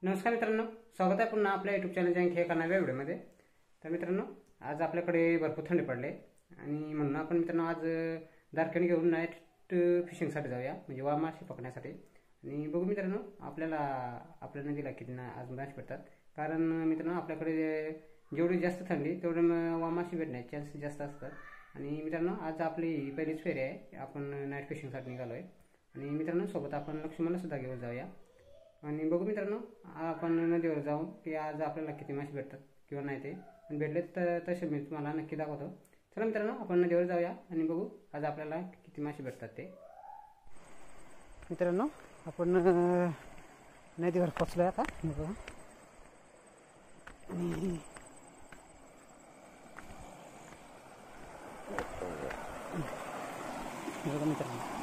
नमस्कार मित्रांनो, स्वागत आहे पुन्हा आपल्या यूट्यूब चॅनलच्या आणखी एका नव्या व्हिडिओमध्ये। तर मित्रांनो, आज आपल्याकडे भरपूर थंडी पडले आणि म्हणून आपण मित्रांनो आज दारकणी घेऊन नाईट फिशिंगसाठी जाऊया, म्हणजे वाम मासे पकडण्यासाठी। आणि बघू मित्रांनो आपल्या नदीला किती आज मासे भेटतात, कारण मित्रांनो आपल्याकडे जेवढी जास्त थंडी तेवढे वाम मासे भेटण्याचे चान्सेस जास्त असतात। आणि मित्रांनो आज आपली पहिलीच फेरी आहे, आपण नाईट फिशिंगसाठी निघालो आहे। आणि मित्रांनो सोबत आपण लक्ष्मणला सुद्धा घेऊन जाऊया आणि बघू मित्रांनो आपण नदीवर जाऊन की आज आपल्याला किती मासे भेटतात किंवा नाही ते, पण भेटले तर तसे मी तुम्हाला नक्की दाखवतो। चला मित्रांनो आपण नदीवर जाऊया आणि बघू आज आपल्याला किती मासे भेटतात ते। मित्रांनो आपण नदीवर पोचलोय आता बघा। बघा मित्रांनो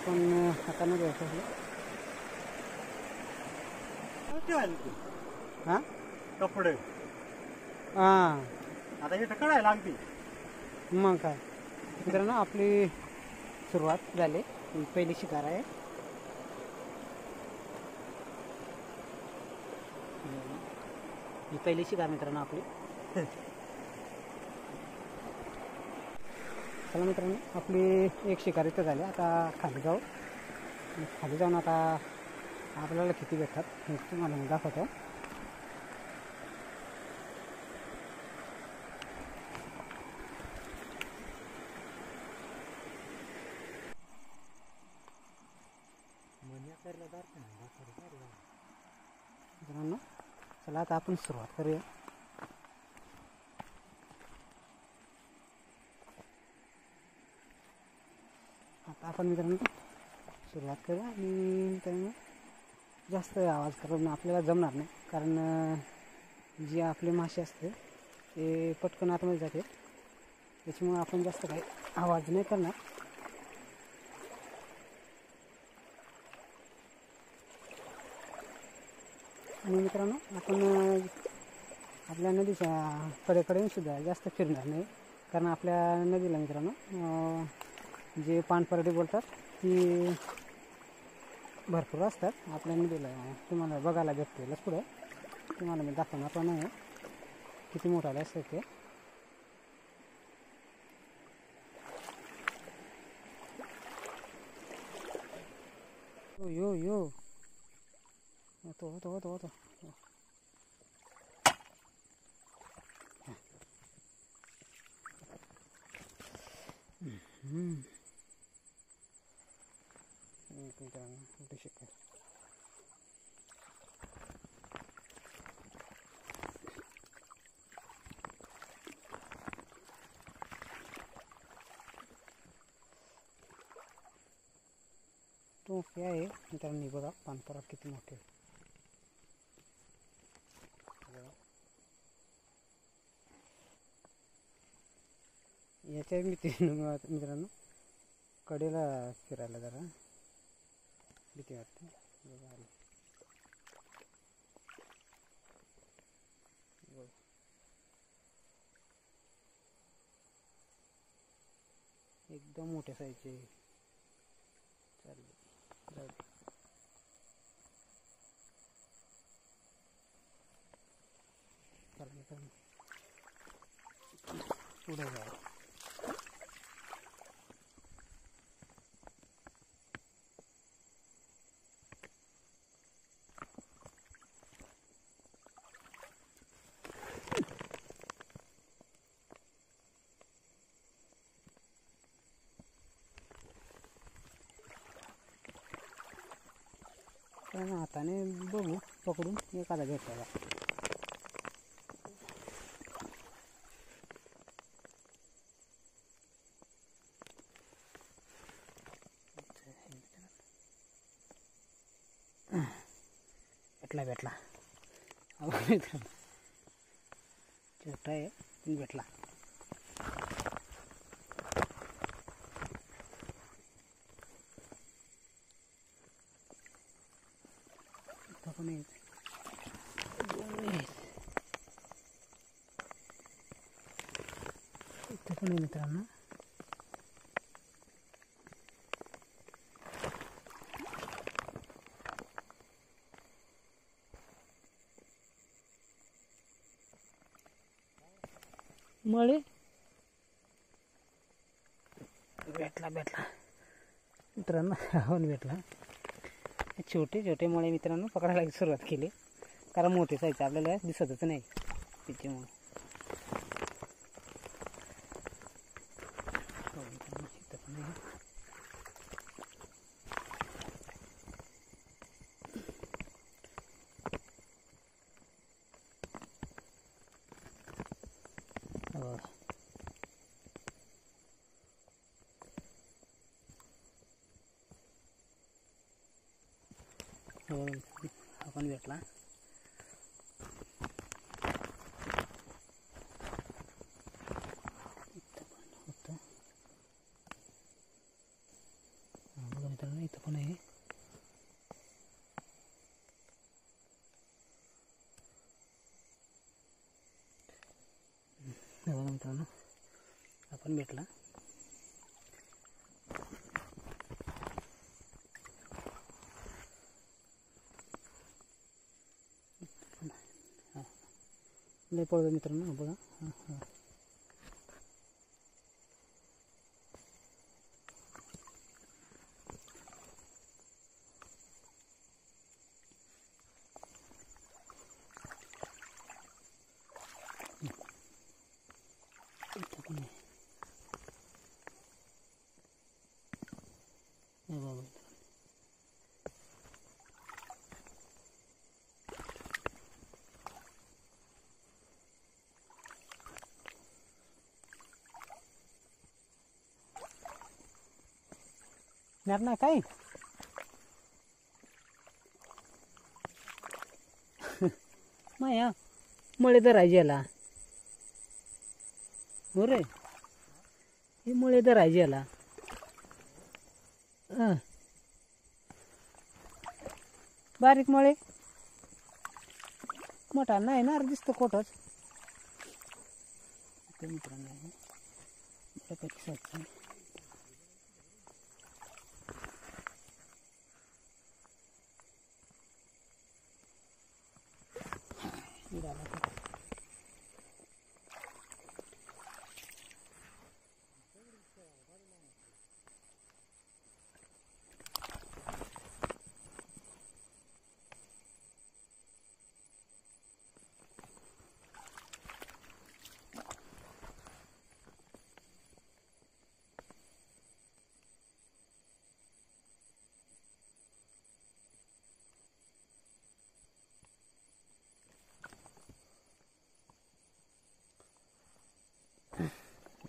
पण आता नदीवर पोचलो। हां कपडे हां आता हे कळायला लागते। मग काय मित्रांनो आपली सुरुवात झाली, पहिली शिकार आहे। ही पहिली शिकार मित्रांनो आपली। चला मित्रांनो आपली एक शिकार इथं झाली, आता खाली जाऊन आता आपल्याला किती भेटतात हे तुम्हाला मी दाखवतो। मित्रांनो चला आता आपण सुरुवात करूया। आता आपण मित्रांनो सुरुवात करूया आणि मित्रांनो जास्त आवाज करून आपल्याला जमणार नाही, कारण जे आपले मासे असते ते पटकन आतमध्ये जाते, त्याच्यामुळे आपण जास्त काही आवाज नाही करणार। आणि मित्रांनो आपण आपल्या नदीच्या कडेकडे सुद्धा जास्त फिरणार नाही, कारण आपल्या नदीला मित्रांनो जे पाणपरडे बोलतात ती भरपूर असतात आपल्या नदीला। तुम्हाला बघायला भेटतीलच पुढे, तुम्हाला मी दाखवणार पण नाही किती मोठाले असतं ते। यो यो होतो शिकार तो क्या आहे मित्रांनो, बघा पानपरा किती मोठे। याच्या मित्रांनो कडेला फिरायला जरा भीती वाटते। एकदम मोठ्या साईजचे चालले पुढे जाऊ। हाताने बघू पकडून एखादा भेटला। भेटला छोटा आहे पण भेटला। इथं पण आहे मित्रांनो। मळे भेटला मित्रांनो, राहून भेटला. छोटे छोटे मळे मित्रांनो पकडायला सुरुवात केली, कारण मोठे साईजचे आपल्याला दिसतच नाही त्याच्यामुळे. आपण भेटला. मित्रांनो इथं पण आहे. मित्रांनो आपण भेटला. लय पडतो मित्रांनो बघा. नाही काय माया मळे धरायचे याला. हो रे, हे मळे धरायचे याला. बारीक मळे, मोठा नाही ना दिसतो कोटच. मित्रांनो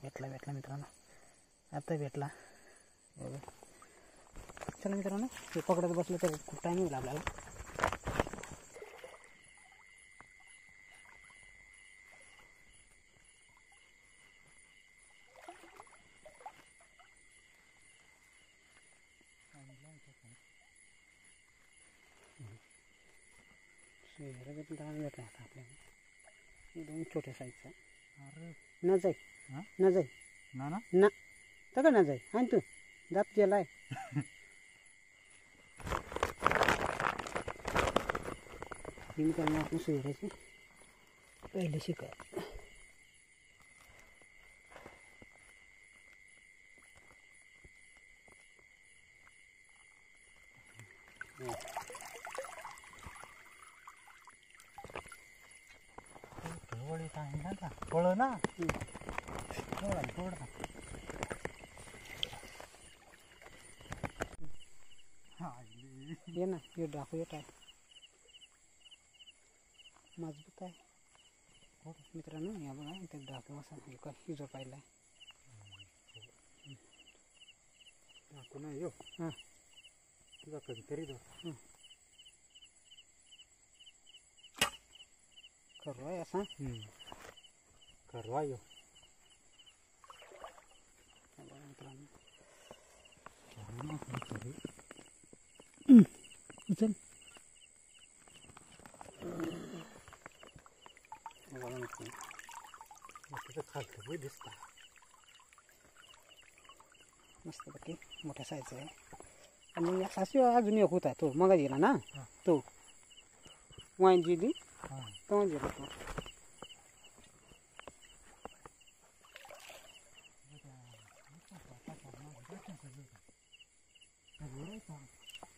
भेटला मित्रांनो, आता भेटला. चला मित्रांनो, हे पकडत बसलं तर खूप टाईम होईल आपल्याला. भेटला आता आपल्याला दोन छोट्या साईजचा. न जाई न जाई ना तक न जाई आणि तू दाप गेलाय. ही मित्रांनो आपण सोयऱ्याची पहिले शिका. पळ ना ये ना, ये डाकू येत आहे, मजबूत आहे. हो मित्रांनो, या बघा इथे डाकू असा एका हिजो पाहिला आहे. डाकू नाही यो. हां तुझा कधीतरी दो करवाय असा करवा यो. मित्रांनो चल खालतं दिसता मस्तपैकी मोठ्या साईजचा आहे. आणि सासू अजून एक होता तो मग गेला ना, तो वाईन जी दी तो गेला तो.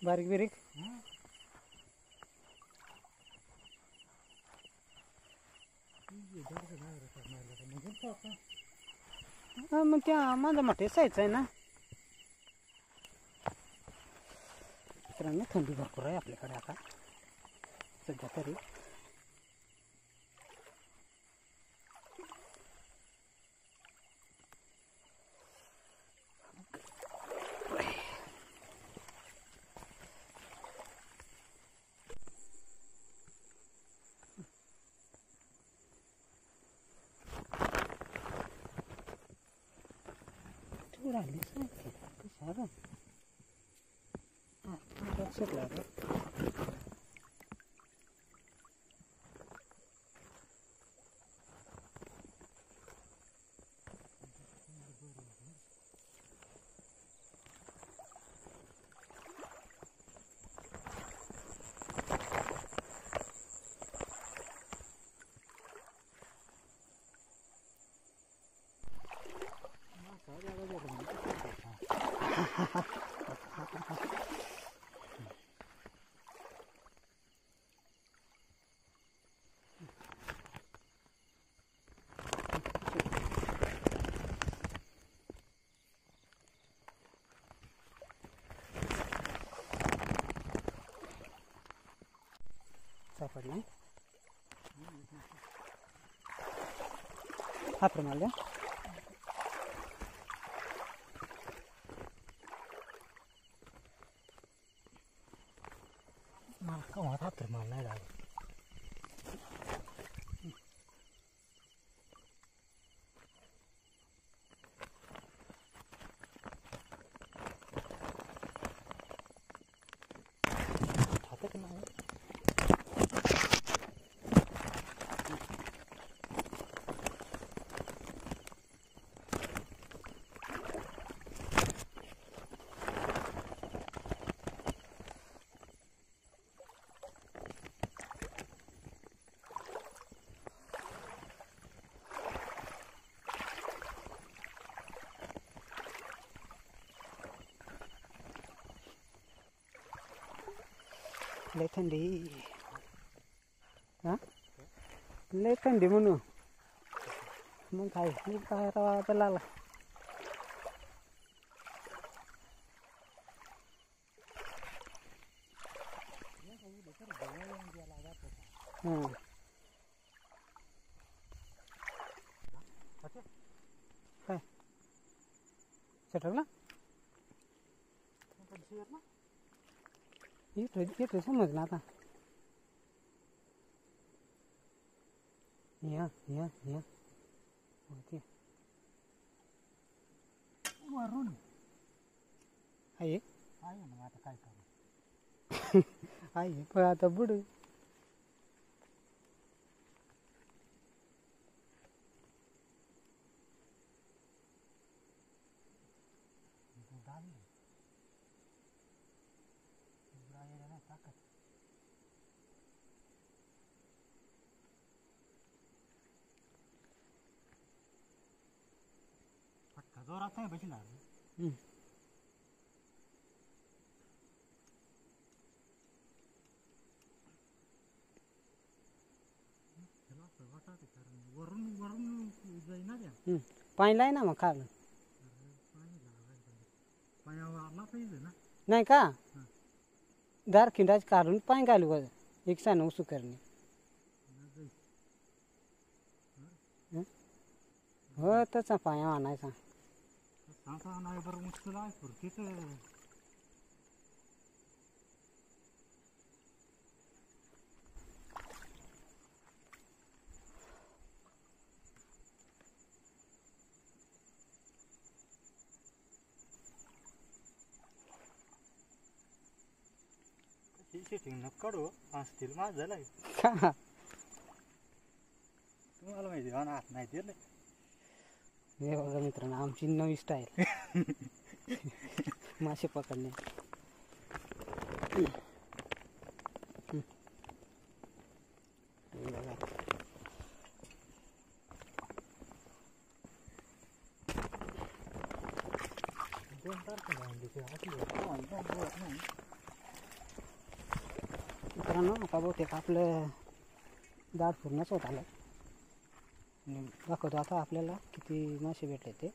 बारीक बिरीक. हा मग त्या माझा मोठे साईज आहे ना. मित्रांनो थंडी भरपूर आहे आपल्याकडे आता सध्या तरी. राहिली कशाला लक्षात लागलं. सापडला हात मारल्या. मला केव्हा हात मार नाही लागला. हातात नाही. लय थंडी. हा लय थंडी म्हणून मग काय राहा त्याला. हां काय चटक ना येतो समजलं आता. या होते वरून आहे ना. आता काय करू आहे पण आता बुड जोरात नाही बसणार. पाणी लाय ना मग खाल नाही का. दार खिंडाच काढून पाणी घालू एक सानं उसू करणे. हो तसा पाणी आणायचा. नाही बरं मुश्किल आहे पुरतीच. सेटिंग न काढू असतील माझ झालाय तुम्हाला माहिती आहे हात नाही दिलं. हे बघा मित्रांनो आमची नवी स्टाईल मासे पकडणे. दोन तारखेला मित्रांनो आता बहुतेक आपलं दाट पूर्णच होत आलं. आणि दाखवतो आता आपल्याला किती मासे भेटले ते.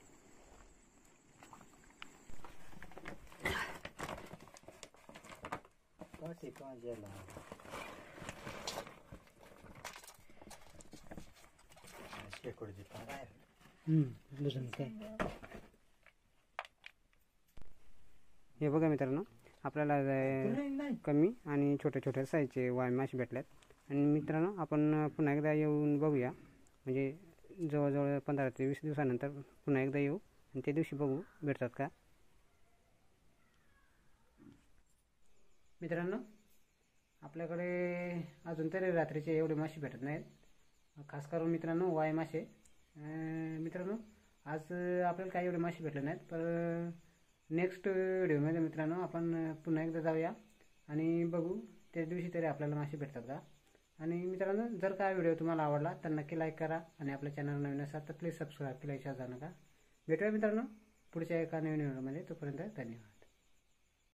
हे बघा मित्रांनो, आपल्याला कमी आणि छोट्या छोट्या साईजचे वाय मासे भेटल्यात. आणि मित्रांनो, आपण पुन्हा एकदा येऊन बघूया, म्हणजे जवळजवळ 15 ते 20 दिवसानंतर पुन्हा एकदा येऊ आणि त्या दिवशी बघू भेटतात का. मित्रांनो, आपल्याकडे अजून तरी रात्रीचे एवढे मासे भेटत नाहीत, खास करून मित्रांनो वाय मासे. मित्रांनो, आज आपल्याला काही एवढे मासे भेटले नाहीत, पण नेक्स्ट व्हिडिओमध्ये मित्रांनो आपण पुन्हा एकदा जाऊया आणि बघू त्या दिवशी तरी आपल्याला मासे भेटतात का. आणि मित्रांनो, जर का व्हिडिओ तुम्हाला आवडला तर नक्की लाईक करा आणि आपल्या चॅनल नवीन असाल तर प्लीज सबस्क्राईब केल्याशिवाय जाऊ नका. भेटूया मित्रांनो पुढच्या एका नवीन व्हिडिओमध्ये. तोपर्यंत धन्यवाद.